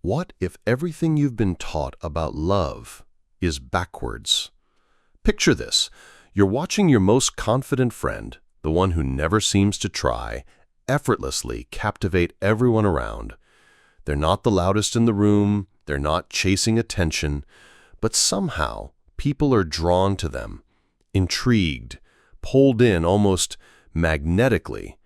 What if everything you've been taught about love is backwards? Picture this. You're watching your most confident friend, the one who never seems to try, effortlessly captivate everyone around. They're not the loudest in the room, they're not chasing attention, but somehow people are drawn to them, intrigued, pulled in almost magnetically.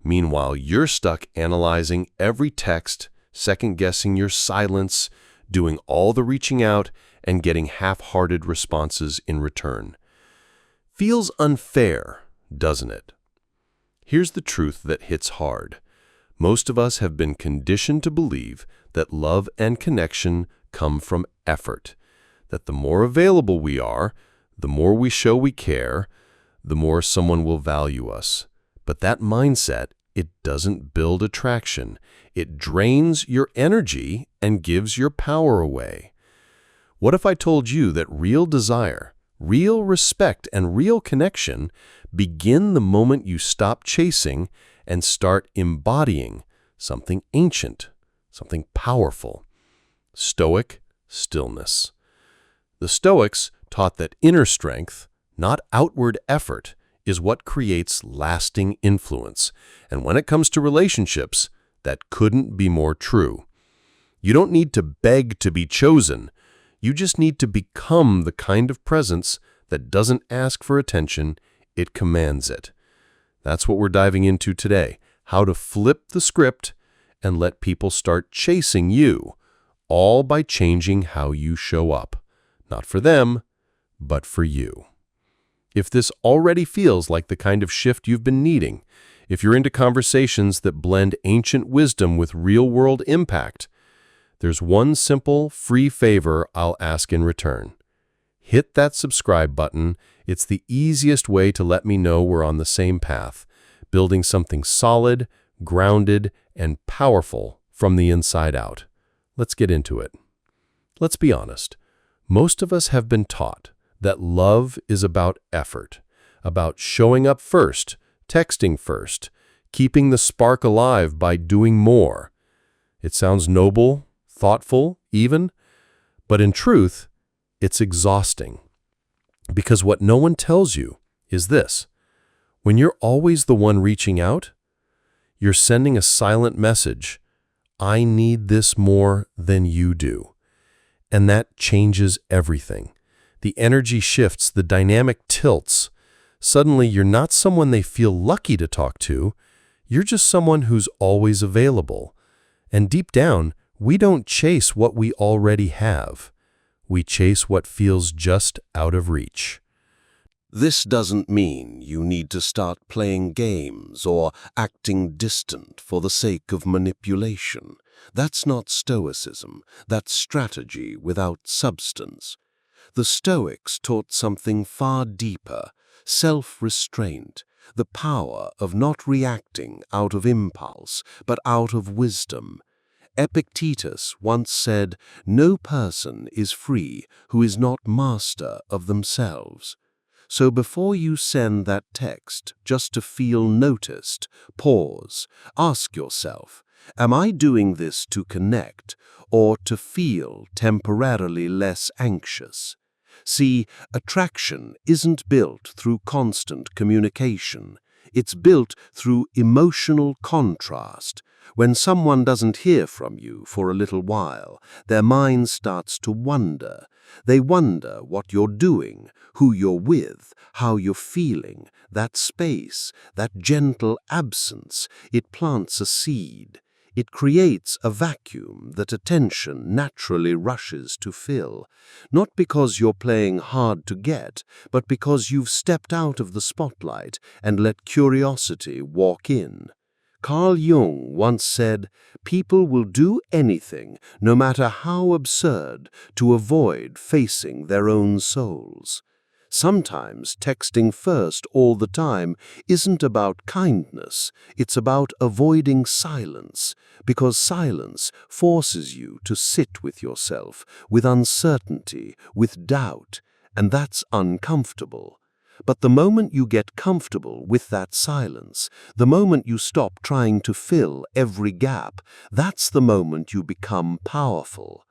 Meanwhile, you're stuck analyzing every text, second-guessing your silence, doing all the reaching out, and getting half-hearted responses in return. Feels unfair, doesn't it? Here's the truth that hits hard. Most of us have been conditioned to believe that love and connection come from effort, that the more available we are, the more we show we care, the more someone will value us. But that mindset, it doesn't build attraction. It drains your energy and gives your power away. What if I told you that real desire, real respect, and real connection begin the moment you stop chasing and start embodying something ancient, something powerful? Stoic stillness. The Stoics taught that inner strength, not outward effort, is what creates lasting influence. And when it comes to relationships, that couldn't be more true. You don't need to beg to be chosen. You just need to become the kind of presence that doesn't ask for attention, it commands it. That's what we're diving into today, how to flip the script and let people start chasing you, all by changing how you show up. Not for them, but for you. If this already feels like the kind of shift you've been needing, if you're into conversations that blend ancient wisdom with real-world impact, there's one simple, free favor I'll ask in return. Hit that subscribe button. It's the easiest way to let me know we're on the same path, building something solid, grounded, and powerful from the inside out. Let's get into it. Let's be honest. Most of us have been taught that love is about effort, about showing up first, texting first, keeping the spark alive by doing more. It sounds noble, thoughtful, even, but in truth, it's exhausting. Because what no one tells you is this: when you're always the one reaching out, you're sending a silent message, I need this more than you do. And that changes everything. The energy shifts, the dynamic tilts. Suddenly, you're not someone they feel lucky to talk to. You're just someone who's always available. And deep down, we don't chase what we already have. We chase what feels just out of reach. This doesn't mean you need to start playing games or acting distant for the sake of manipulation. That's not Stoicism. That's strategy without substance. The Stoics taught something far deeper: self-restraint, the power of not reacting out of impulse, but out of wisdom. Epictetus once said, "No person is free who is not master of themselves." So before you send that text just to feel noticed, pause, ask yourself, am I doing this to connect or to feel temporarily less anxious? See, attraction isn't built through constant communication. It's built through emotional contrast. When someone doesn't hear from you for a little while, their mind starts to wonder. They wonder what you're doing, who you're with, how you're feeling. That space, that gentle absence, it plants a seed. It creates a vacuum that attention naturally rushes to fill, not because you're playing hard to get, but because you've stepped out of the spotlight and let curiosity walk in. Carl Jung once said, "People will do anything, no matter how absurd, to avoid facing their own souls." Sometimes texting first all the time isn't about kindness, it's about avoiding silence, because silence forces you to sit with yourself, with uncertainty, with doubt, and that's uncomfortable. But the moment you get comfortable with that silence, the moment you stop trying to fill every gap, that's the moment you become powerful.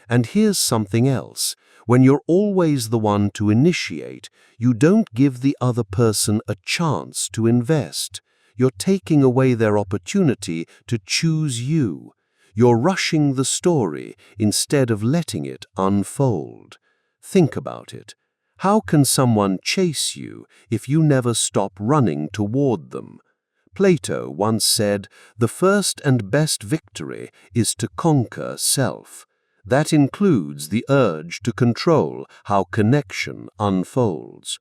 And here's something else. When you're always the one to initiate, you don't give the other person a chance to invest. You're taking away their opportunity to choose you. You're rushing the story instead of letting it unfold. Think about it. How can someone chase you if you never stop running toward them? Plato once said, "The first and best victory is to conquer self." That includes the urge to control how connection unfolds.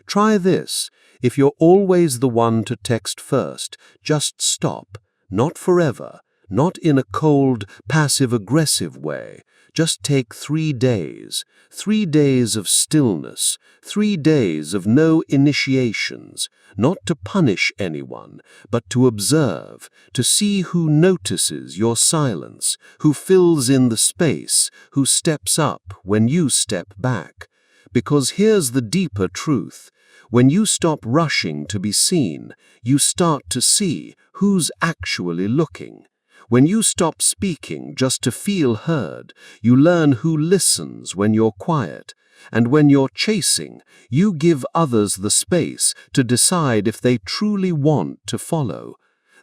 Try this. If you're always the one to text first, just stop. Not forever, not in a cold, passive-aggressive way. Just take 3 days. 3 days of stillness. 3 days of no initiations. Not to punish anyone, but to observe, to see who notices your silence, who fills in the space, who steps up when you step back. Because here's the deeper truth. When you stop rushing to be seen, you start to see who's actually looking. When you stop speaking just to feel heard, you learn who listens when you're quiet. And when you're chasing, you give others the space to decide if they truly want to follow.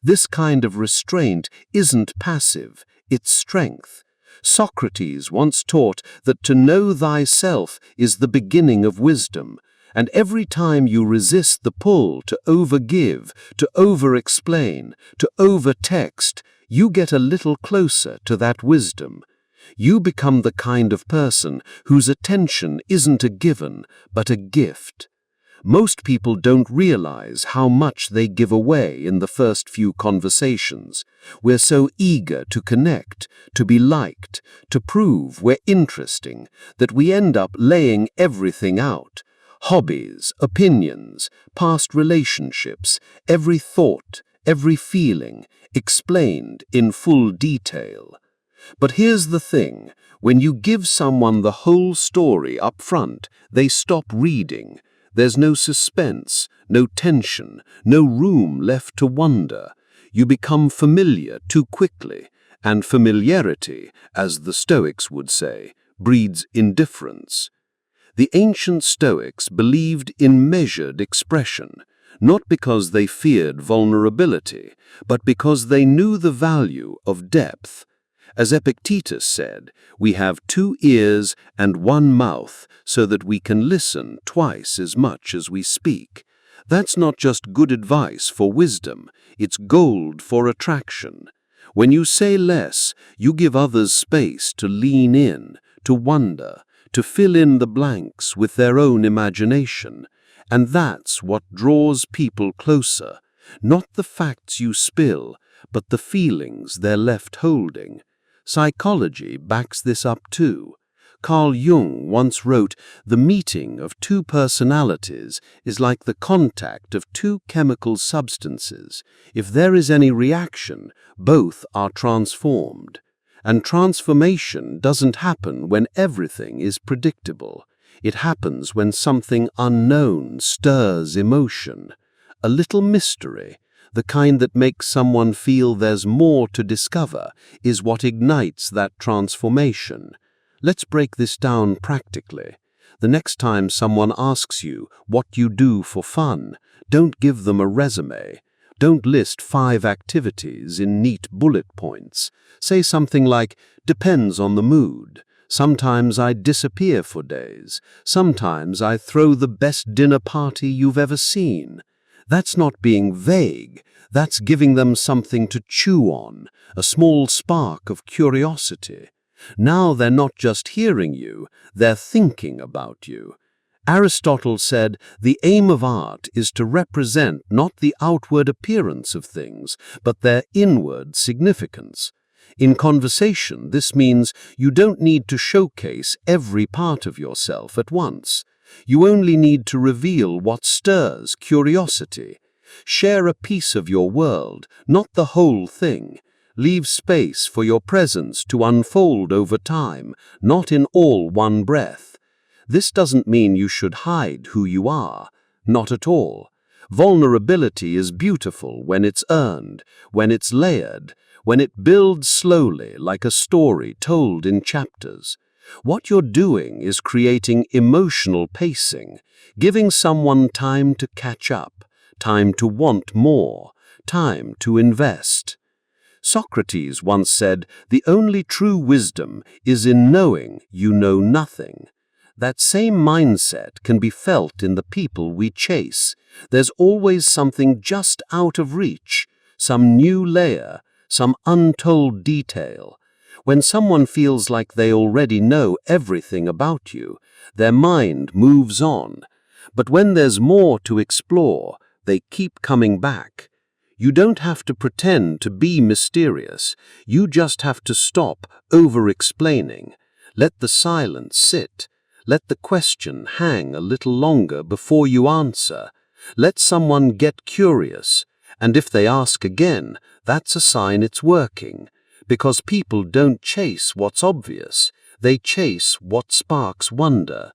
This kind of restraint isn't passive, it's strength. Socrates once taught that to know thyself is the beginning of wisdom. And every time you resist the pull to overgive, to over-explain, to over-text, you get a little closer to that wisdom. You become the kind of person whose attention isn't a given, but a gift. Most people don't realize how much they give away in the first few conversations. We're so eager to connect, to be liked, to prove we're interesting, that we end up laying everything out. Hobbies, opinions, past relationships, every thought, every feeling, explained in full detail. But here's the thing, when you give someone the whole story up front, they stop reading. There's no suspense, no tension, no room left to wonder. You become familiar too quickly, and familiarity, as the Stoics would say, breeds indifference. The ancient Stoics believed in measured expression, not because they feared vulnerability, but because they knew the value of depth. As Epictetus said, we have 2 ears and 1 mouth so that we can listen twice as much as we speak. That's not just good advice for wisdom, it's gold for attraction. When you say less, you give others space to lean in, to wonder, to fill in the blanks with their own imagination. And that's what draws people closer, not the facts you spill, but the feelings they're left holding. Psychology backs this up too. Carl Jung once wrote, "The meeting of 2 personalities is like the contact of 2 chemical substances. If there is any reaction, both are transformed." And transformation doesn't happen when everything is predictable. It happens when something unknown stirs emotion. A little mystery, the kind that makes someone feel there's more to discover, is what ignites that transformation. Let's break this down practically. The next time someone asks you what you do for fun, don't give them a resume. Don't list 5 activities in neat bullet points. Say something like, "Depends on the mood. Sometimes I disappear for days. Sometimes I throw the best dinner party you've ever seen." That's not being vague. That's giving them something to chew on, a small spark of curiosity. Now they're not just hearing you, they're thinking about you. Aristotle said, "The aim of art is to represent not the outward appearance of things, but their inward significance." In conversation, this means you don't need to showcase every part of yourself at once. You only need to reveal what stirs curiosity. Share a piece of your world, not the whole thing. Leave space for your presence to unfold over time, not in all one breath. This doesn't mean you should hide who you are. Not at all. Vulnerability is beautiful when it's earned, when it's layered, when it builds slowly like a story told in chapters. What you're doing is creating emotional pacing, giving someone time to catch up, time to want more, time to invest. Socrates once said, "The only true wisdom is in knowing you know nothing." That same mindset can be felt in the people we chase. There's always something just out of reach, some new layer, some untold detail. When someone feels like they already know everything about you, their mind moves on. But when there's more to explore, they keep coming back. You don't have to pretend to be mysterious. You just have to stop over-explaining. Let the silence sit. Let the question hang a little longer before you answer. Let someone get curious. And if they ask again, that's a sign it's working. Because people don't chase what's obvious. They chase what sparks wonder.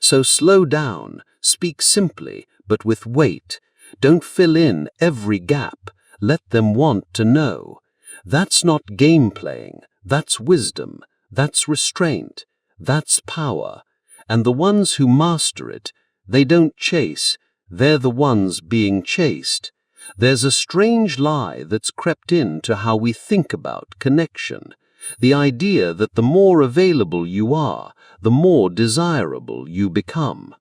So slow down, speak simply, but with weight. Don't fill in every gap. Let them want to know. That's not game playing. That's wisdom. That's restraint. That's power. And the ones who master it, they don't chase. They're the ones being chased. There's a strange lie that's crept into how we think about connection. The idea that the more available you are, the more desirable you become.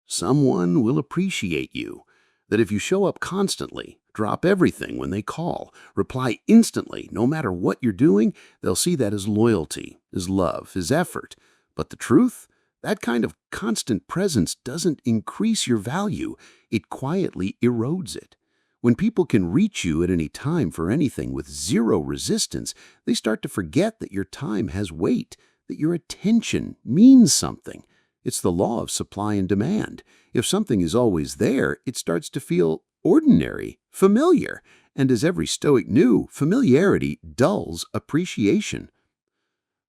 Someone will appreciate you. That if you show up constantly, drop everything when they call, reply instantly, no matter what you're doing, they'll see that as loyalty, as love, as effort. But the truth? That kind of constant presence doesn't increase your value. It quietly erodes it. When people can reach you at any time for anything with zero resistance, they start to forget that your time has weight, that your attention means something. It's the law of supply and demand. If something is always there, it starts to feel ordinary, familiar. And as every Stoic knew, familiarity dulls appreciation.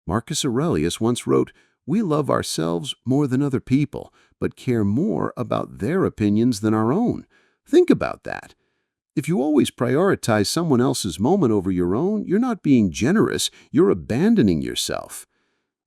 Marcus Aurelius once wrote, "We love ourselves more than other people, but care more about their opinions than our own." Think about that. If you always prioritize someone else's moment over your own, you're not being generous, you're abandoning yourself.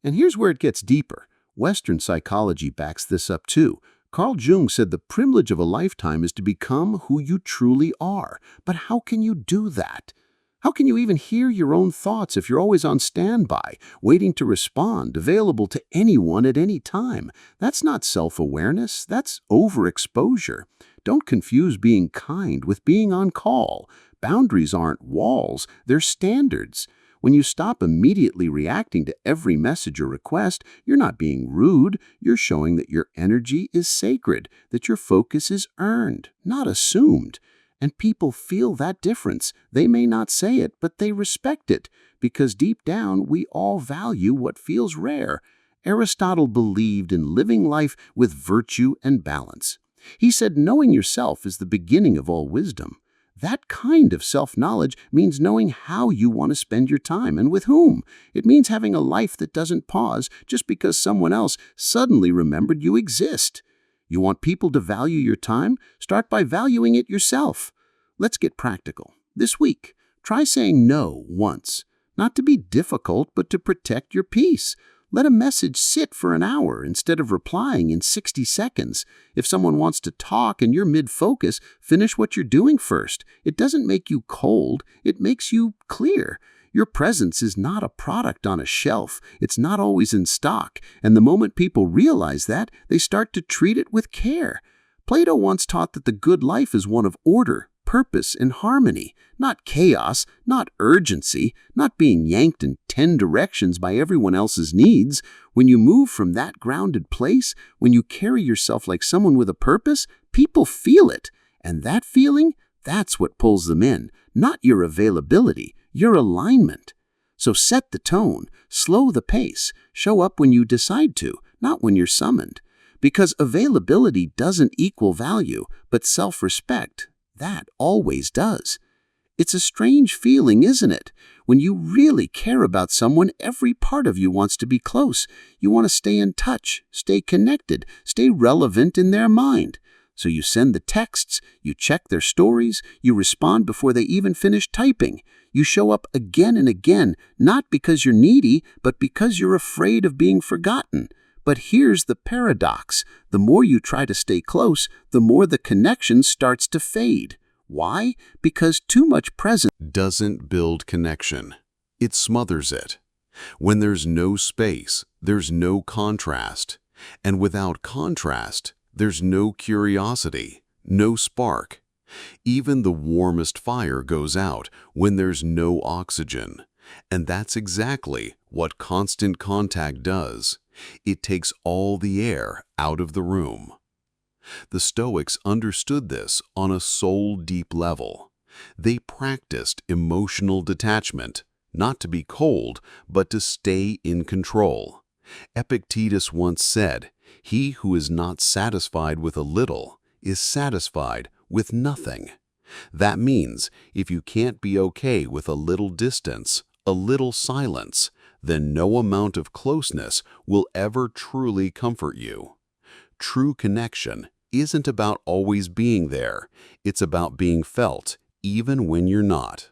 And here's where it gets deeper. Western psychology backs this up too. Carl Jung said the privilege of a lifetime is to become who you truly are. But how can you do that? How can you even hear your own thoughts if you're always on standby, waiting to respond, available to anyone at any time? That's not self-awareness, that's overexposure. Don't confuse being kind with being on call. Boundaries aren't walls, they're standards. When you stop immediately reacting to every message or request, you're not being rude, you're showing that your energy is sacred, that your focus is earned, not assumed. And people feel that difference. They may not say it, but they respect it, because deep down we all value what feels rare. Aristotle believed in living life with virtue and balance. He said knowing yourself is the beginning of all wisdom. That kind of self-knowledge means knowing how you want to spend your time and with whom. It means having a life that doesn't pause just because someone else suddenly remembered you exist. You want people to value your time? Start by valuing it yourself. Let's get practical. This week, try saying no once. Not to be difficult, but to protect your peace. Let a message sit for an hour instead of replying in 60 seconds. If someone wants to talk and you're mid-focus, finish what you're doing first. It doesn't make you cold, it makes you clear. Your presence is not a product on a shelf. It's not always in stock. And the moment people realize that, they start to treat it with care. Plato once taught that the good life is one of order, purpose, and harmony, not chaos, not urgency, not being yanked in 10 directions by everyone else's needs. When you move from that grounded place, when you carry yourself like someone with a purpose, people feel it. And that feeling, that's what pulls them in, not your availability, your alignment. So set the tone, slow the pace, show up when you decide to, not when you're summoned. Because availability doesn't equal value, but self-respect, that always does. It's a strange feeling, isn't it? When you really care about someone, every part of you wants to be close. You want to stay in touch, stay connected, stay relevant in their mind. So you send the texts, you check their stories, you respond before they even finish typing. You show up again and again, not because you're needy, but because you're afraid of being forgotten. But here's the paradox. The more you try to stay close, the more the connection starts to fade. Why? Because too much presence doesn't build connection. It smothers it. When there's no space, there's no contrast. And without contrast, there's no curiosity, no spark. Even the warmest fire goes out when there's no oxygen. And that's exactly what constant contact does. It takes all the air out of the room. The Stoics understood this on a soul-deep level. They practiced emotional detachment, not to be cold, but to stay in control. Epictetus once said, "He who is not satisfied with a little is satisfied with nothing." That means if you can't be okay with a little distance, a little silence, then no amount of closeness will ever truly comfort you. True connection isn't about always being there. It's about being felt, even when you're not.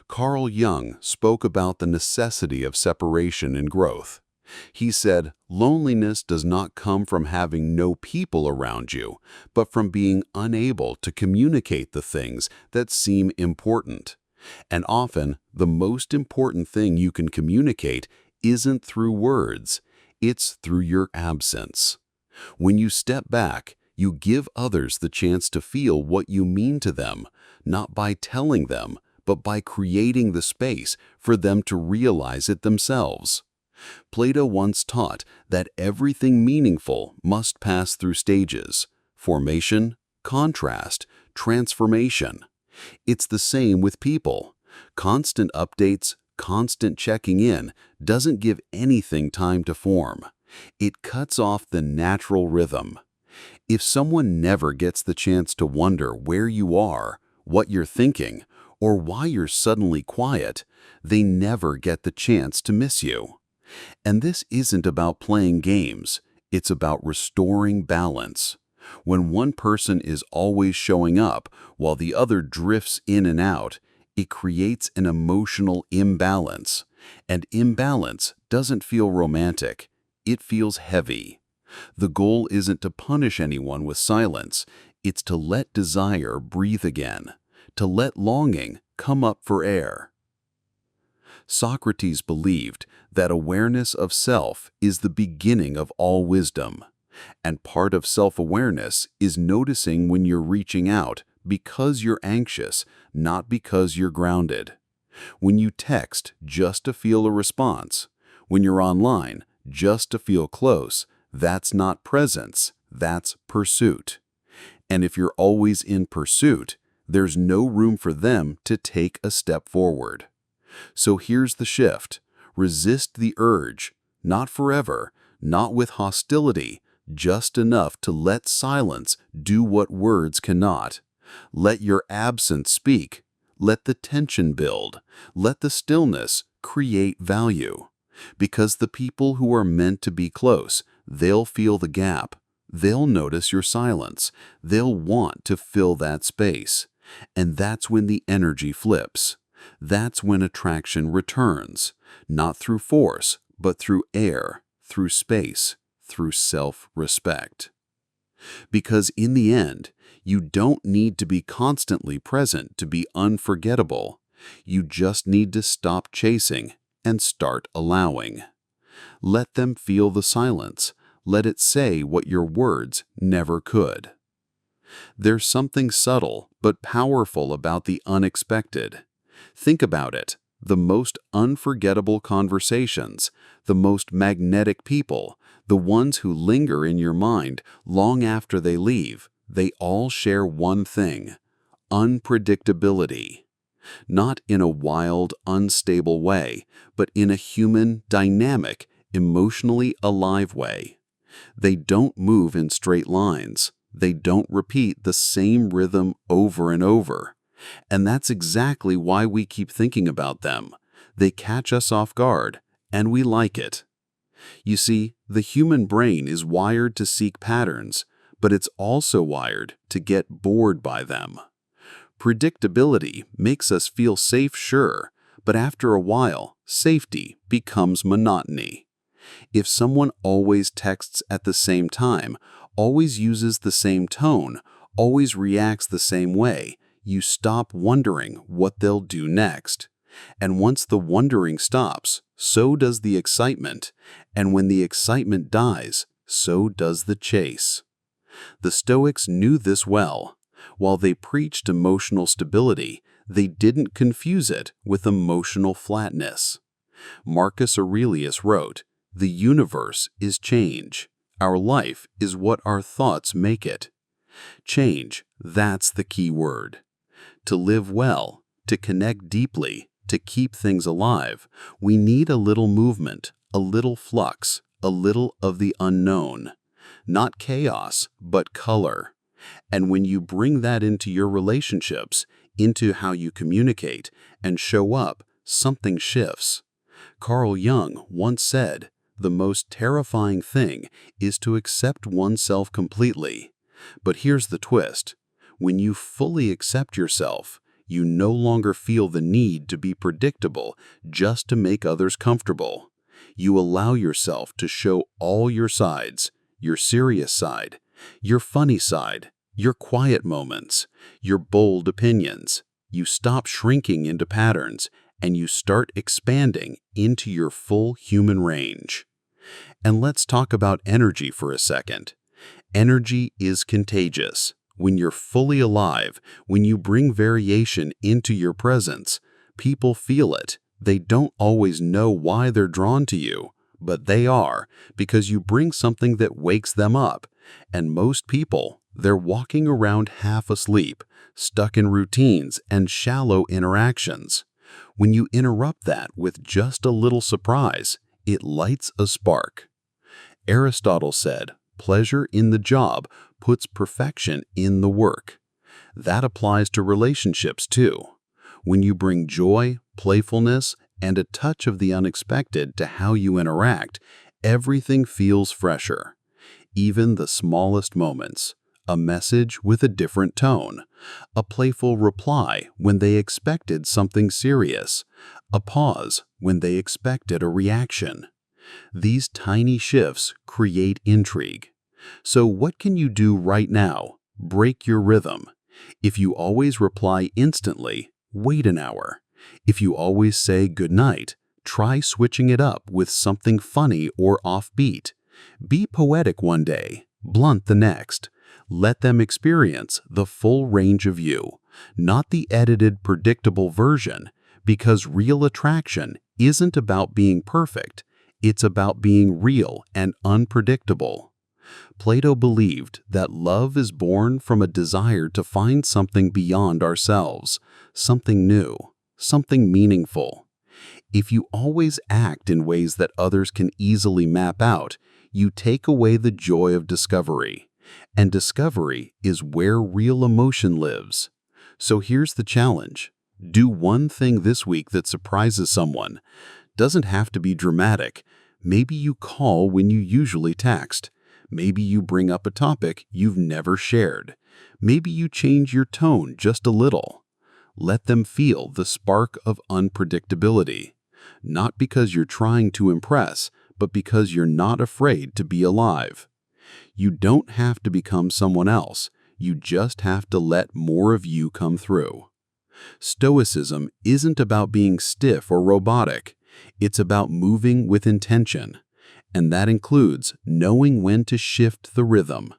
Carl Jung spoke about the necessity of separation and growth. He said, "Loneliness does not come from having no people around you, but from being unable to communicate the things that seem important." And often, the most important thing you can communicate isn't through words, it's through your absence. When you step back, you give others the chance to feel what you mean to them, not by telling them, but by creating the space for them to realize it themselves. Plato once taught that everything meaningful must pass through stages: formation, contrast, transformation. It's the same with people. Constant updates, constant checking in doesn't give anything time to form. It cuts off the natural rhythm. If someone never gets the chance to wonder where you are, what you're thinking, or why you're suddenly quiet, they never get the chance to miss you. And this isn't about playing games, it's about restoring balance. When one person is always showing up while the other drifts in and out, it creates an emotional imbalance. And imbalance doesn't feel romantic, it feels heavy. The goal isn't to punish anyone with silence, it's to let desire breathe again, to let longing come up for air. Socrates believed that awareness of self is the beginning of all wisdom. And part of self-awareness is noticing when you're reaching out because you're anxious, not because you're grounded. When you text just to feel a response, when you're online just to feel close, that's not presence, that's pursuit. And if you're always in pursuit, there's no room for them to take a step forward. So here's the shift. Resist the urge, not forever, not with hostility, just enough to let silence do what words cannot. Let your absence speak. Let the tension build. Let the stillness create value. Because the people who are meant to be close, they'll feel the gap. They'll notice your silence. They'll want to fill that space. And that's when the energy flips. That's when attraction returns, not through force, but through air, through space, through self-respect. Because in the end, you don't need to be constantly present to be unforgettable. You just need to stop chasing and start allowing. Let them feel the silence. Let it say what your words never could. There's something subtle but powerful about the unexpected. Think about it. The most unforgettable conversations, the most magnetic people, the ones who linger in your mind long after they leave, they all share one thing: unpredictability. Not in a wild, unstable way, but in a human, dynamic, emotionally alive way. They don't move in straight lines. They don't repeat the same rhythm over and over. And that's exactly why we keep thinking about them. They catch us off guard, and we like it. You see, the human brain is wired to seek patterns, but it's also wired to get bored by them. Predictability makes us feel safe, sure, but after a while, safety becomes monotony. If someone always texts at the same time, always uses the same tone, always reacts the same way, you stop wondering what they'll do next. And once the wondering stops, so does the excitement. And when the excitement dies, so does the chase. The Stoics knew this well. While they preached emotional stability, they didn't confuse it with emotional flatness. Marcus Aurelius wrote, "The universe is change. Our life is what our thoughts make it." Change, that's the key word. To live well, to connect deeply, to keep things alive, we need a little movement, a little flux, a little of the unknown. Not chaos, but color. And when you bring that into your relationships, into how you communicate and show up, something shifts. Carl Jung once said, "The most terrifying thing is to accept oneself completely." But here's the twist. When you fully accept yourself, you no longer feel the need to be predictable just to make others comfortable. You allow yourself to show all your sides, your serious side, your funny side, your quiet moments, your bold opinions. You stop shrinking into patterns and you start expanding into your full human range. And let's talk about energy for a second. Energy is contagious. When you're fully alive, when you bring variation into your presence, people feel it. They don't always know why they're drawn to you, but they are, because you bring something that wakes them up. And most people, they're walking around half asleep, stuck in routines and shallow interactions. When you interrupt that with just a little surprise, it lights a spark. Aristotle said, "Pleasure in the job puts perfection in the work." That applies to relationships too. When you bring joy, playfulness, and a touch of the unexpected to how you interact, everything feels fresher. Even the smallest moments. A message with a different tone. A playful reply when they expected something serious. A pause when they expected a reaction. These tiny shifts create intrigue. So what can you do right now? Break your rhythm. If you always reply instantly, wait an hour. If you always say good night, try switching it up with something funny or offbeat. Be poetic one day, blunt the next. Let them experience the full range of you, not the edited, predictable version, because real attraction isn't about being perfect. It's about being real and unpredictable. Plato believed that love is born from a desire to find something beyond ourselves, something new, something meaningful. If you always act in ways that others can easily map out, you take away the joy of discovery. And discovery is where real emotion lives. So here's the challenge. Do one thing this week that surprises someone. Doesn't have to be dramatic. Maybe you call when you usually text. Maybe you bring up a topic you've never shared. Maybe you change your tone just a little. Let them feel the spark of unpredictability. Not because you're trying to impress, but because you're not afraid to be alive. You don't have to become someone else. You just have to let more of you come through. Stoicism isn't about being stiff or robotic. It's about moving with intention. And that includes knowing when to shift the rhythm.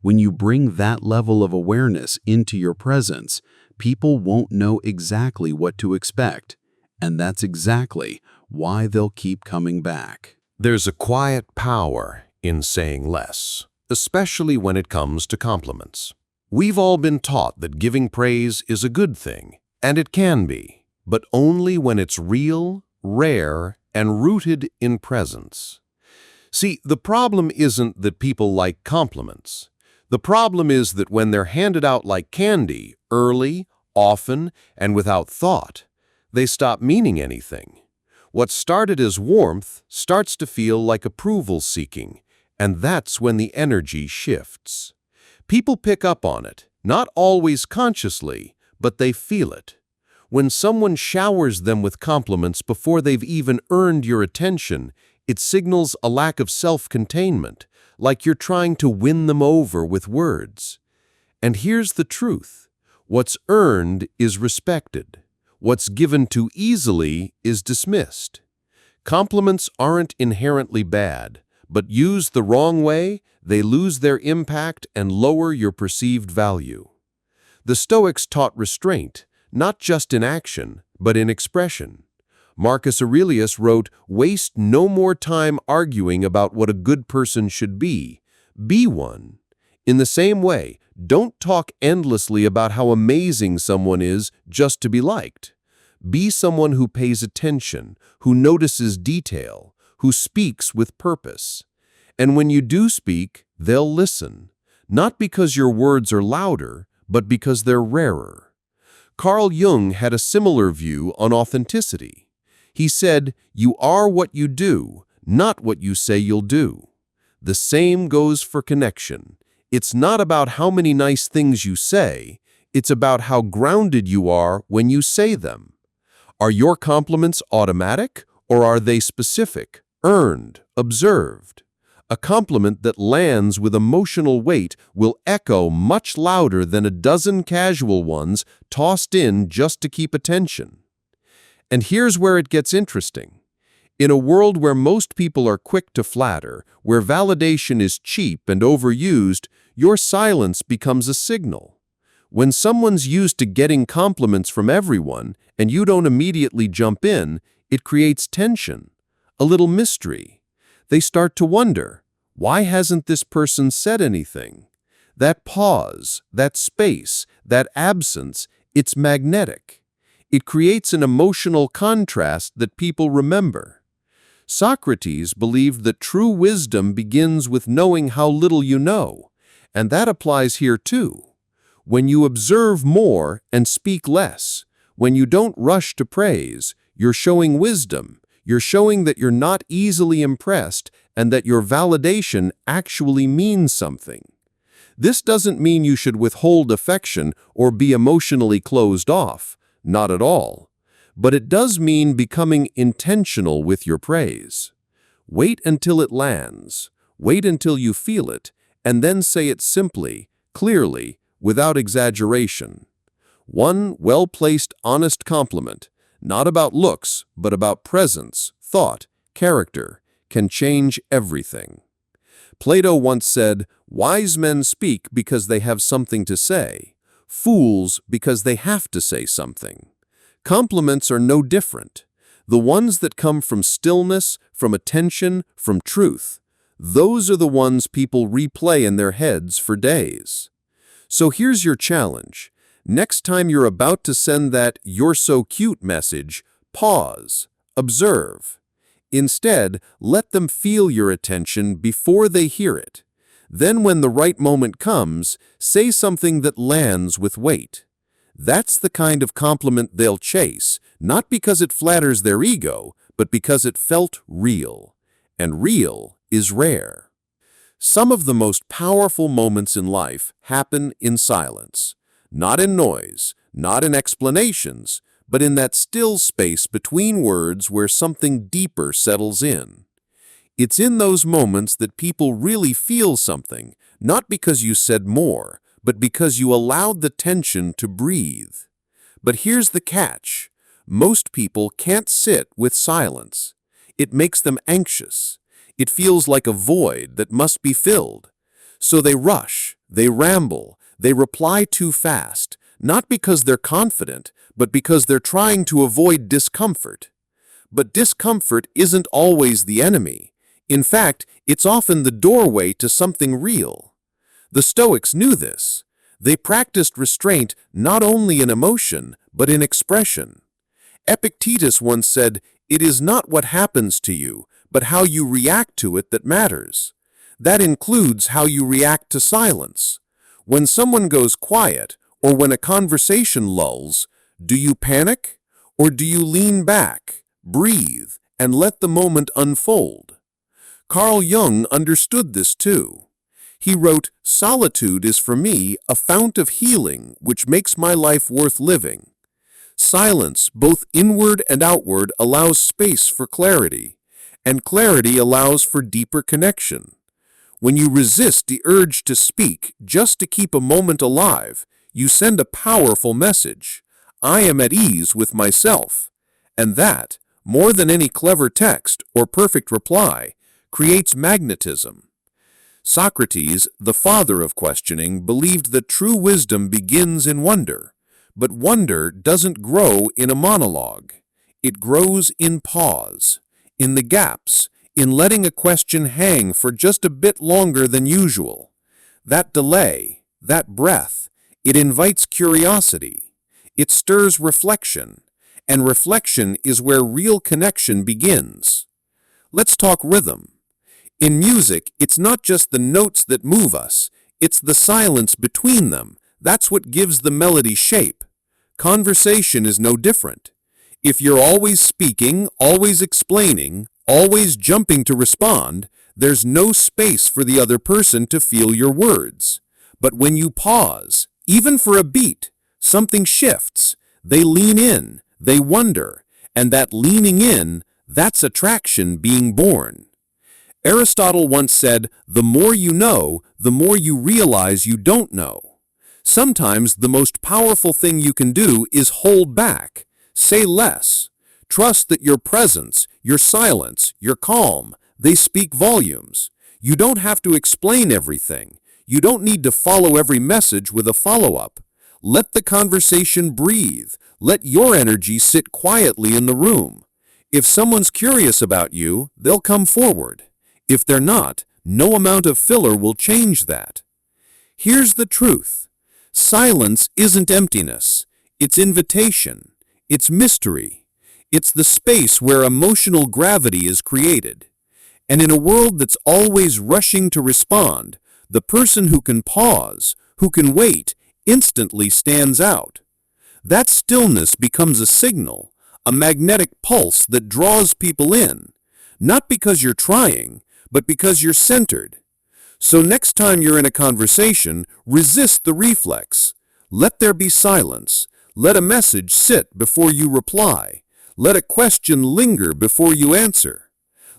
When you bring that level of awareness into your presence, people won't know exactly what to expect. And that's exactly why they'll keep coming back. There's a quiet power in saying less, especially when it comes to compliments. We've all been taught that giving praise is a good thing, and it can be, but only when it's real, rare, and rooted in presence. See, the problem isn't that people like compliments. The problem is that when they're handed out like candy, early, often, and without thought, they stop meaning anything. What started as warmth starts to feel like approval-seeking, and that's when the energy shifts. People pick up on it, not always consciously, but they feel it. When someone showers them with compliments before they've even earned your attention, it signals a lack of self-containment, like you're trying to win them over with words. And here's the truth. What's earned is respected. What's given too easily is dismissed. Compliments aren't inherently bad, but used the wrong way, they lose their impact and lower your perceived value. The Stoics taught restraint, not just in action, but in expression. Marcus Aurelius wrote, "Waste no more time arguing about what a good person should be. Be one." In the same way, don't talk endlessly about how amazing someone is just to be liked. Be someone who pays attention, who notices detail, who speaks with purpose. And when you do speak, they'll listen, not because your words are louder, but because they're rarer. Carl Jung had a similar view on authenticity. He said, "You are what you do, not what you say you'll do." The same goes for connection. It's not about how many nice things you say, it's about how grounded you are when you say them. Are your compliments automatic, or are they specific, earned, observed? A compliment that lands with emotional weight will echo much louder than a dozen casual ones tossed in just to keep attention. And here's where it gets interesting. In a world where most people are quick to flatter, where validation is cheap and overused, your silence becomes a signal. When someone's used to getting compliments from everyone and you don't immediately jump in, it creates tension, a little mystery. They start to wonder, why hasn't this person said anything? That pause, that space, that absence, it's magnetic. It creates an emotional contrast that people remember. Socrates believed that true wisdom begins with knowing how little you know, and that applies here too. When you observe more and speak less, when you don't rush to praise, you're showing wisdom. You're showing that you're not easily impressed and that your validation actually means something. This doesn't mean you should withhold affection or be emotionally closed off. Not at all. But it does mean becoming intentional with your praise. Wait until it lands. Wait until you feel it, and then say it simply, clearly, without exaggeration. One well-placed, honest compliment, not about looks, but about presence, thought, character, can change everything. Plato once said, "Wise men speak because they have something to say. Fools because they have to say something." Compliments are no different. The ones that come from stillness, from attention, from truth. Those are the ones people replay in their heads for days. So here's your challenge. Next time you're about to send that "you're so cute" message, pause, observe. Instead, let them feel your attention before they hear it. Then when the right moment comes, say something that lands with weight. That's the kind of compliment they'll chase, not because it flatters their ego, but because it felt real. And real is rare. Some of the most powerful moments in life happen in silence. Not in noise, not in explanations, but in that still space between words where something deeper settles in. It's in those moments that people really feel something, not because you said more, but because you allowed the tension to breathe. But here's the catch. Most people can't sit with silence. It makes them anxious. It feels like a void that must be filled. So they rush, they ramble, they reply too fast, not because they're confident, but because they're trying to avoid discomfort. But discomfort isn't always the enemy. In fact, it's often the doorway to something real. The Stoics knew this. They practiced restraint not only in emotion, but in expression. Epictetus once said, "It is not what happens to you, but how you react to it that matters." That includes how you react to silence. When someone goes quiet, or when a conversation lulls, do you panic? Or do you lean back, breathe, and let the moment unfold? Carl Jung understood this too. He wrote, "Solitude is for me a fount of healing which makes my life worth living. Silence, both inward and outward, allows space for clarity, and clarity allows for deeper connection. When you resist the urge to speak just to keep a moment alive, you send a powerful message. I am at ease with myself." And that, more than any clever text or perfect reply, creates magnetism. Socrates, the father of questioning, believed that true wisdom begins in wonder, but wonder doesn't grow in a monologue. It grows in pause, in the gaps, in letting a question hang for just a bit longer than usual. That delay, that breath, it invites curiosity. It stirs reflection, and reflection is where real connection begins. Let's talk rhythm. In music, it's not just the notes that move us, it's the silence between them. That's what gives the melody shape. Conversation is no different. If you're always speaking, always explaining, always jumping to respond, there's no space for the other person to feel your words. But when you pause, even for a beat, something shifts. They lean in, they wonder, and that leaning in, that's attraction being born. Aristotle once said, "The more you know, the more you realize you don't know." Sometimes the most powerful thing you can do is hold back, say less. Trust that your presence, your silence, your calm, they speak volumes. You don't have to explain everything. You don't need to follow every message with a follow-up. Let the conversation breathe. Let your energy sit quietly in the room. If someone's curious about you, they'll come forward. If they're not, no amount of filler will change that. Here's the truth. Silence isn't emptiness. It's invitation. It's mystery. It's the space where emotional gravity is created. And in a world that's always rushing to respond, the person who can pause, who can wait, instantly stands out. That stillness becomes a signal, a magnetic pulse that draws people in, not because you're trying, but because you're centered. So next time you're in a conversation, resist the reflex. Let there be silence. Let a message sit before you reply. Let a question linger before you answer.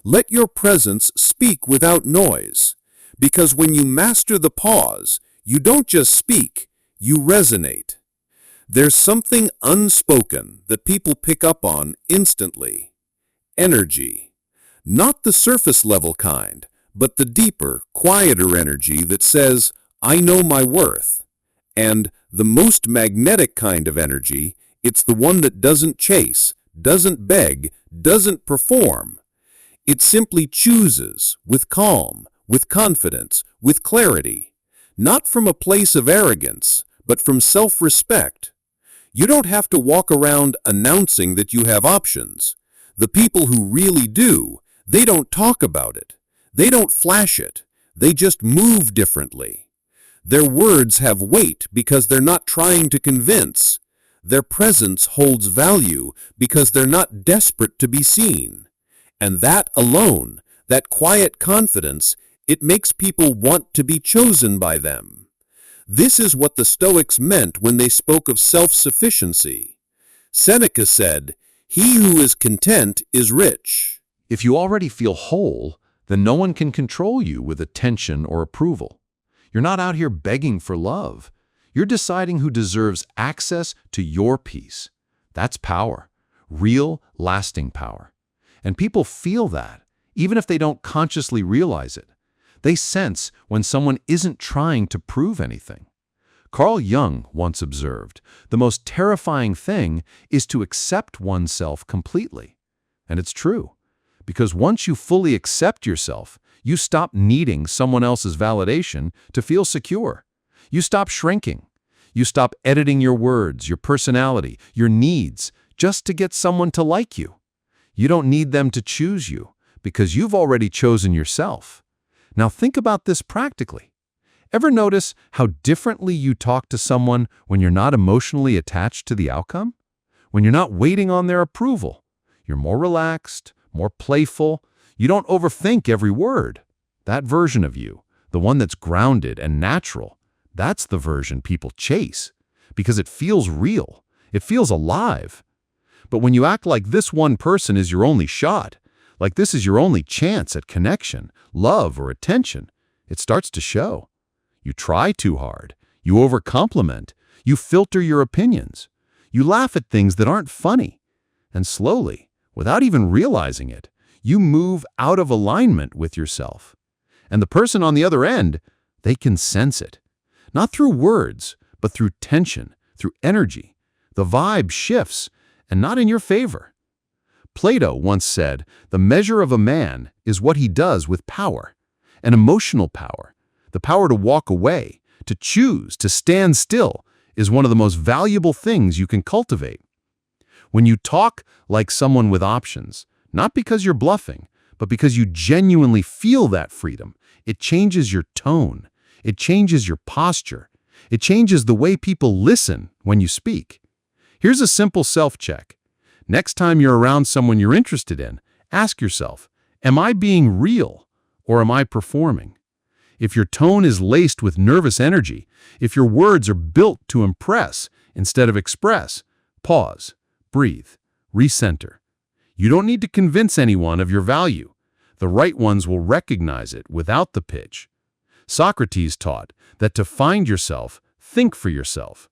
Let your presence speak without noise. Because when you master the pause, you don't just speak, you resonate. There's something unspoken that people pick up on instantly. Energy. Not the surface level kind, but the deeper, quieter energy that says, "I know my worth." And the most magnetic kind of energy, it's the one that doesn't chase, doesn't beg, doesn't perform. It simply chooses, with calm, with confidence, with clarity, not from a place of arrogance, but from self-respect. You don't have to walk around announcing that you have options. The people who really do, they don't talk about it. They don't flash it. They just move differently. Their words have weight because they're not trying to convince. Their presence holds value because they're not desperate to be seen. And that alone, that quiet confidence, it makes people want to be chosen by them. This is what the Stoics meant when they spoke of self-sufficiency. Seneca said, "He who is content is rich." If you already feel whole, then no one can control you with attention or approval. You're not out here begging for love. You're deciding who deserves access to your peace. That's power, real, lasting power. And people feel that, even if they don't consciously realize it. They sense when someone isn't trying to prove anything. Carl Jung once observed, the most terrifying thing is to accept oneself completely. And it's true. Because once you fully accept yourself, you stop needing someone else's validation to feel secure. You stop shrinking. You stop editing your words, your personality, your needs, just to get someone to like you. You don't need them to choose you, because you've already chosen yourself. Now think about this practically. Ever notice how differently you talk to someone when you're not emotionally attached to the outcome? When you're not waiting on their approval. You're more relaxed, more playful. You don't overthink every word. That version of you, the one that's grounded and natural, that's the version people chase, because it feels real, it feels alive. But when you act like this one person is your only shot, like this is your only chance at connection, love, or attention, it starts to show. You try too hard, you overcompliment, you filter your opinions, you laugh at things that aren't funny, and slowly, without even realizing it, you move out of alignment with yourself. And the person on the other end, they can sense it. Not through words, but through tension, through energy. The vibe shifts, and not in your favor. Plato once said, "The measure of a man is what he does with power, an emotional power. The power to walk away, to choose, to stand still, is one of the most valuable things you can cultivate." When you talk like someone with options, not because you're bluffing, but because you genuinely feel that freedom, it changes your tone, it changes your posture, it changes the way people listen when you speak. Here's a simple self-check. Next time you're around someone you're interested in, ask yourself, am I being real or am I performing? If your tone is laced with nervous energy, if your words are built to impress instead of express, pause, breathe, recenter. You don't need to convince anyone of your value. The right ones will recognize it without the pitch. Socrates taught that to find yourself, think for yourself.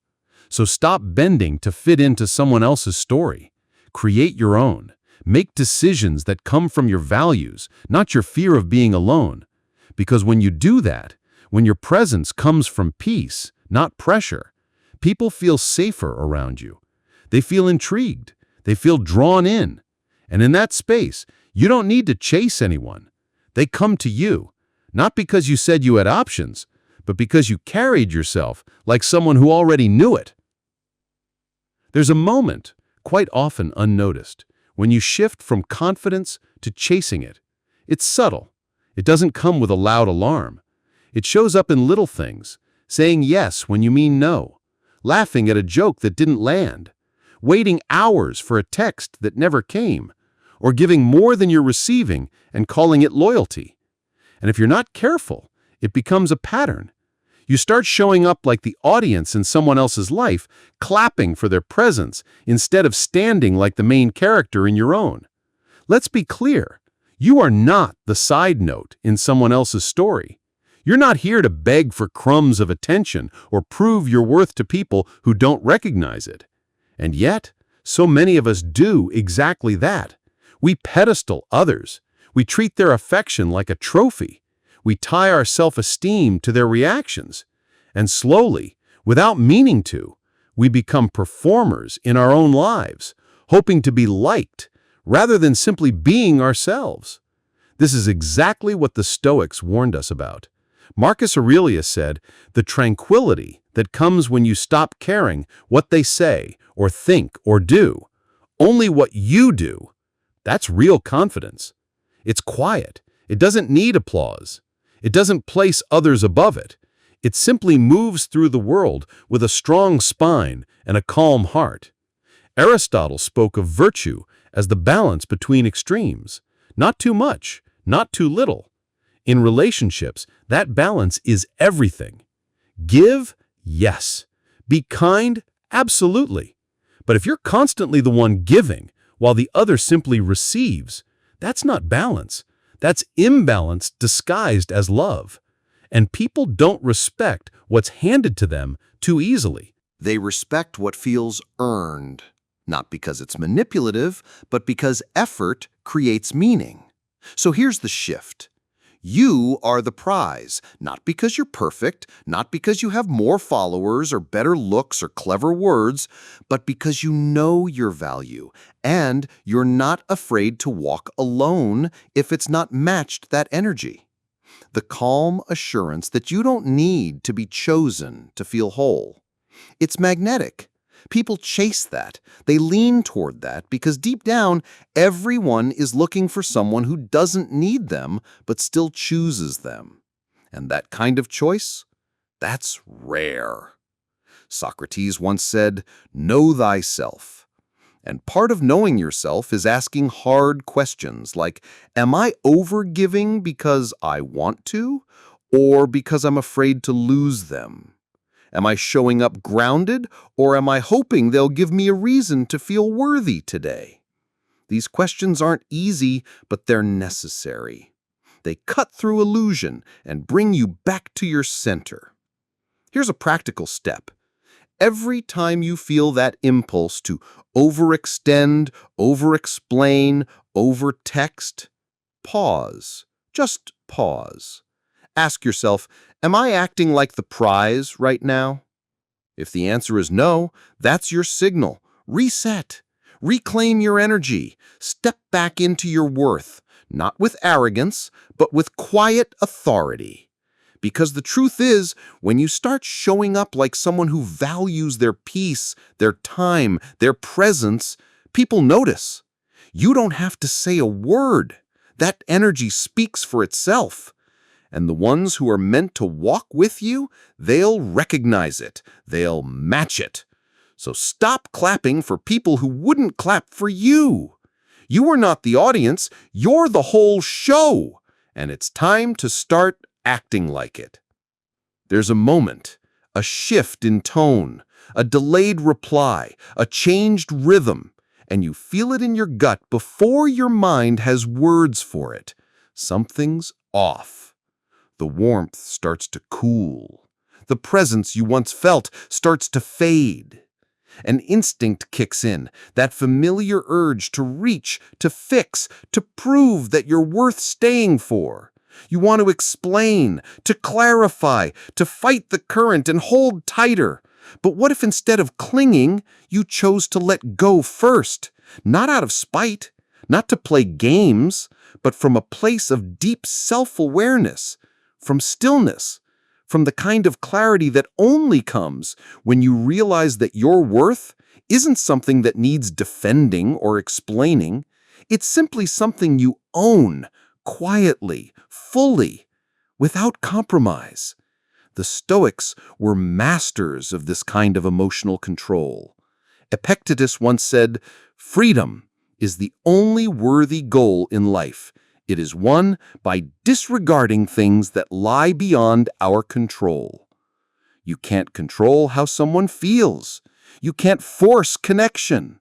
So stop bending to fit into someone else's story. Create your own. Make decisions that come from your values, not your fear of being alone. Because when you do that, when your presence comes from peace, not pressure, people feel safer around you. They feel intrigued. They feel drawn in. And in that space, you don't need to chase anyone. They come to you, not because you said you had options, but because you carried yourself like someone who already knew it. There's a moment, quite often unnoticed, when you shift from confidence to chasing it. It's subtle. It doesn't come with a loud alarm. It shows up in little things, saying yes when you mean no, laughing at a joke that didn't land, waiting hours for a text that never came, or giving more than you're receiving and calling it loyalty. And if you're not careful, it becomes a pattern. You start showing up like the audience in someone else's life, clapping for their presence instead of standing like the main character in your own. Let's be clear. You are not the side note in someone else's story. You're not here to beg for crumbs of attention or prove your worth to people who don't recognize it. And yet, so many of us do exactly that. We pedestal others. We treat their affection like a trophy. We tie our self-esteem to their reactions. And slowly, without meaning to, we become performers in our own lives, hoping to be liked, rather than simply being ourselves. This is exactly what the Stoics warned us about. Marcus Aurelius said, "The tranquility that comes when you stop caring what they say or think or do, only what you do, that's real confidence. It's quiet. It doesn't need applause. It doesn't place others above it. It simply moves through the world with a strong spine and a calm heart." Aristotle spoke of virtue as the balance between extremes. Not too much, not too little. In relationships, that balance is everything. Give, yes. Be kind, absolutely. But if you're constantly the one giving, while the other simply receives, that's not balance. That's imbalance disguised as love. And people don't respect what's handed to them too easily. They respect what feels earned, not because it's manipulative, but because effort creates meaning. So here's the shift. You are the prize, not because you're perfect, not because you have more followers or better looks or clever words, but because you know your value and you're not afraid to walk alone if it's not matched that energy. The calm assurance that you don't need to be chosen to feel whole. It's magnetic. People chase that. They lean toward that because deep down, everyone is looking for someone who doesn't need them but still chooses them. And that kind of choice, that's rare. Socrates once said, "Know thyself." And part of knowing yourself is asking hard questions like, am I overgiving because I want to? or because I'm afraid to lose them? Am I showing up grounded, or am I hoping they'll give me a reason to feel worthy today? These questions aren't easy, but they're necessary. They cut through illusion and bring you back to your center. Here's a practical step. Every time you feel that impulse to overextend, overexplain, overtext, pause. Just pause. Ask yourself, am I acting like the prize right now? If the answer is no, that's your signal. Reset. Reclaim your energy. Step back into your worth, not with arrogance, but with quiet authority. Because the truth is, when you start showing up like someone who values their peace, their time, their presence, people notice. You don't have to say a word. That energy speaks for itself. And the ones who are meant to walk with you, they'll recognize it. They'll match it. So stop clapping for people who wouldn't clap for you. You are not the audience, you're the whole show. And it's time to start acting like it. There's a moment, a shift in tone, a delayed reply, a changed rhythm, and you feel it in your gut before your mind has words for it. Something's off. The warmth starts to cool. The presence you once felt starts to fade. An instinct kicks in, that familiar urge to reach, to fix, to prove that you're worth staying for. You want to explain, to clarify, to fight the current and hold tighter. But what if instead of clinging, you chose to let go first? Not out of spite, not to play games, but from a place of deep self-awareness, from stillness, from the kind of clarity that only comes when you realize that your worth isn't something that needs defending or explaining. It's simply something you own, quietly, fully, without compromise. The Stoics were masters of this kind of emotional control. Epictetus once said, "Freedom is the only worthy goal in life. It is won by disregarding things that lie beyond our control." You can't control how someone feels. You can't force connection.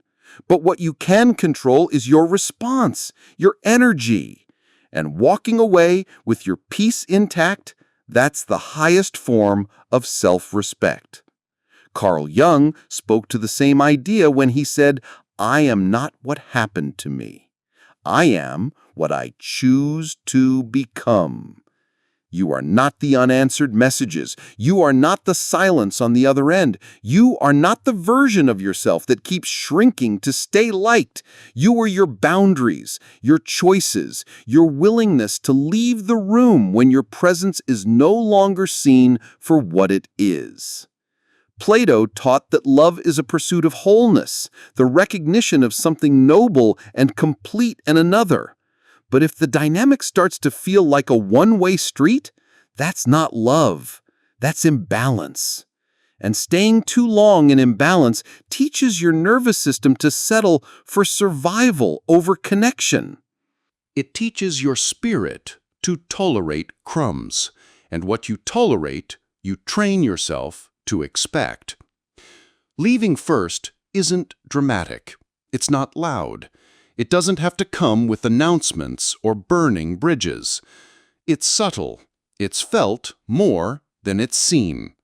But what you can control is your response, your energy. And walking away with your peace intact, that's the highest form of self-respect. Carl Jung spoke to the same idea when he said, "I am not what happened to me. I am what I choose to become." You are not the unanswered messages. You are not the silence on the other end. You are not the version of yourself that keeps shrinking to stay liked. You are your boundaries, your choices, your willingness to leave the room when your presence is no longer seen for what it is. Plato taught that love is a pursuit of wholeness, the recognition of something noble and complete in another. But if the dynamic starts to feel like a one-way street, that's not love. That's imbalance. And staying too long in imbalance teaches your nervous system to settle for survival over connection. It teaches your spirit to tolerate crumbs, and what you tolerate, you train yourself to expect. Leaving first isn't dramatic. It's not loud. It doesn't have to come with announcements or burning bridges. It's subtle. It's felt more than it's seen.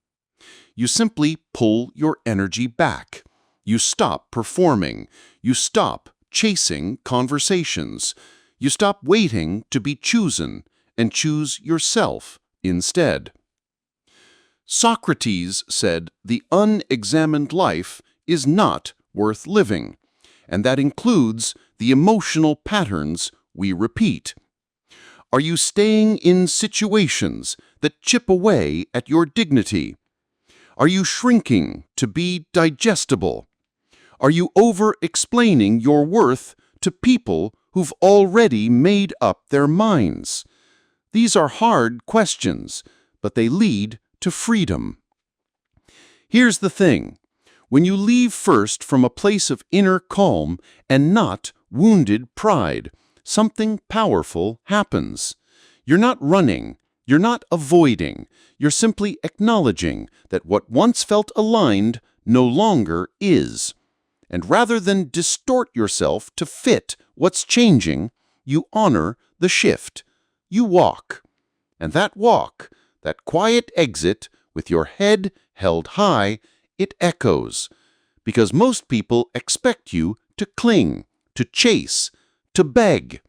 You simply pull your energy back. You stop performing. You stop chasing conversations. You stop waiting to be chosen and choose yourself instead. Socrates said the unexamined life is not worth living, and that includes the emotional patterns we repeat. Are you staying in situations that chip away at your dignity? Are you shrinking to be digestible? Are you over-explaining your worth to people who've already made up their minds? These are hard questions, but they lead to freedom. Here's the thing. When you leave first from a place of inner calm and not wounded pride, something powerful happens. You're not running, You're not avoiding, you're simply acknowledging that what once felt aligned no longer is. And rather than distort yourself to fit what's changing, you honor the shift. You walk. And that walk, that quiet exit with your head held high, it echoes. Because most people expect you to cling, to chase, to beg.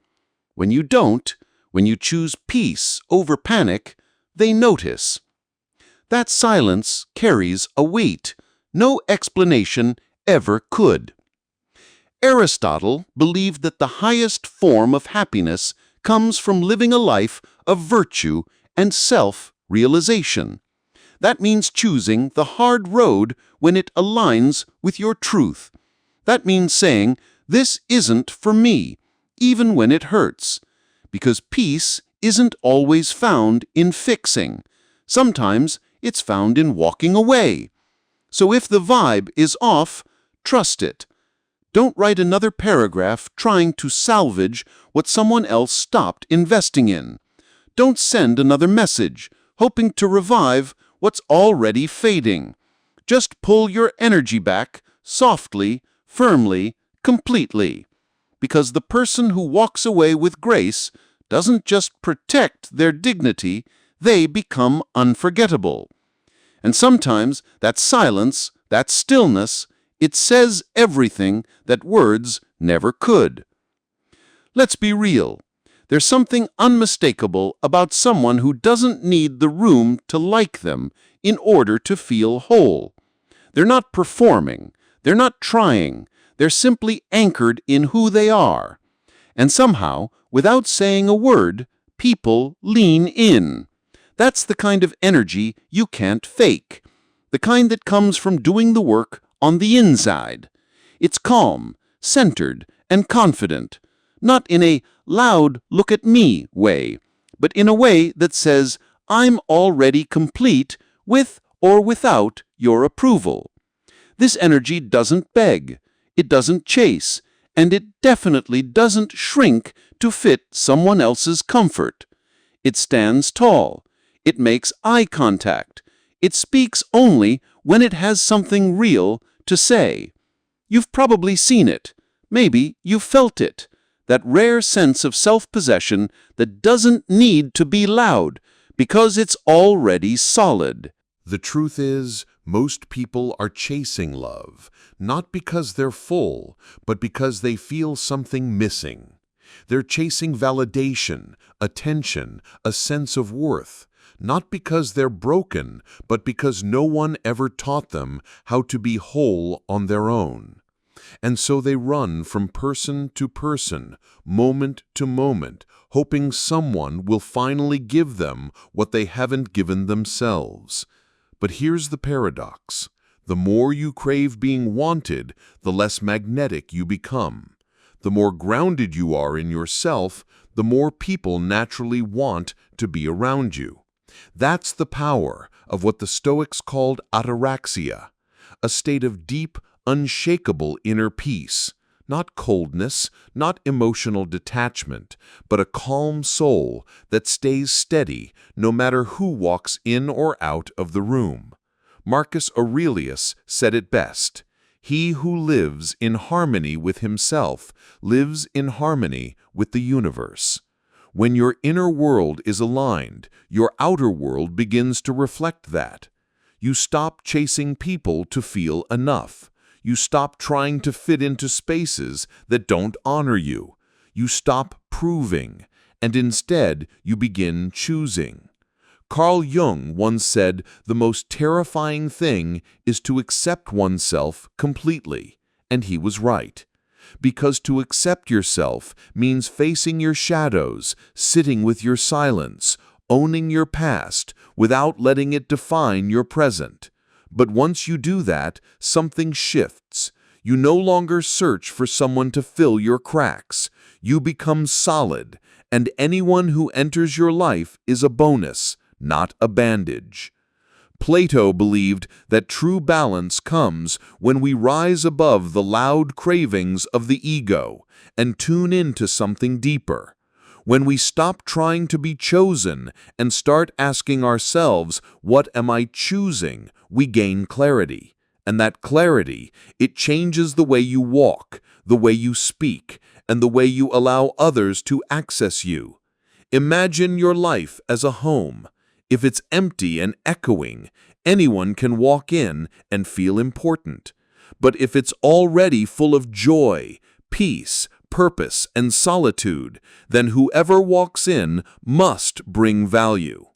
When you don't, when you choose peace over panic, they notice. That silence carries a weight no explanation ever could. Aristotle believed that the highest form of happiness comes from living a life of virtue and self-realization. That means choosing the hard road when it aligns with your truth. That means saying, "This isn't for me," even when it hurts. Because peace isn't always found in fixing. Sometimes it's found in walking away. So if the vibe is off, trust it. Don't write another paragraph trying to salvage what someone else stopped investing in. Don't send another message, hoping to revive what's already fading. Just pull your energy back, softly, firmly, completely. Because the person who walks away with grace doesn't just protect their dignity, they become unforgettable. And sometimes that silence, that stillness, it says everything that words never could. Let's be real. There's something unmistakable about someone who doesn't need the room to like them in order to feel whole. They're not performing. They're not trying. They're simply anchored in who they are. And somehow, without saying a word, people lean in. That's the kind of energy you can't fake. The kind that comes from doing the work on the inside. It's calm, centered, and confident. Not in a loud, look at me way, but in a way that says, I'm already complete with or without your approval. This energy doesn't beg, it doesn't chase, and it definitely doesn't shrink to fit someone else's comfort. It stands tall. It makes eye contact. It speaks only when it has something real to say. You've probably seen it. Maybe you've felt it. That rare sense of self-possession that doesn't need to be loud because it's already solid. The truth is, most people are chasing love, not because they're full, but because they feel something missing. They're chasing validation, attention, a sense of worth, not because they're broken, but because no one ever taught them how to be whole on their own. And so they run from person to person, moment to moment, hoping someone will finally give them what they haven't given themselves. But here's the paradox. The more you crave being wanted, the less magnetic you become. The more grounded you are in yourself, the more people naturally want to be around you. That's the power of what the Stoics called ataraxia, a state of deep, unshakable inner peace, not coldness, not emotional detachment, but a calm soul that stays steady no matter who walks in or out of the room. Marcus Aurelius said it best, "He who lives in harmony with himself lives in harmony with the universe." When your inner world is aligned, your outer world begins to reflect that. You stop chasing people to feel enough. You stop trying to fit into spaces that don't honor you. You stop proving, and instead you begin choosing. Carl Jung once said, "The most terrifying thing is to accept oneself completely," and he was right. Because to accept yourself means facing your shadows, sitting with your silence, owning your past without letting it define your present. But once you do that, something shifts. You no longer search for someone to fill your cracks. You become solid, and anyone who enters your life is a bonus, not a bandage. Plato believed that true balance comes when we rise above the loud cravings of the ego and tune into something deeper. When we stop trying to be chosen and start asking ourselves, what am I choosing, we gain clarity. And that clarity, it changes the way you walk, the way you speak, and the way you allow others to access you. Imagine your life as a home. If it's empty and echoing, anyone can walk in and feel important. But if it's already full of joy, peace, purpose, and solitude, then whoever walks in must bring value.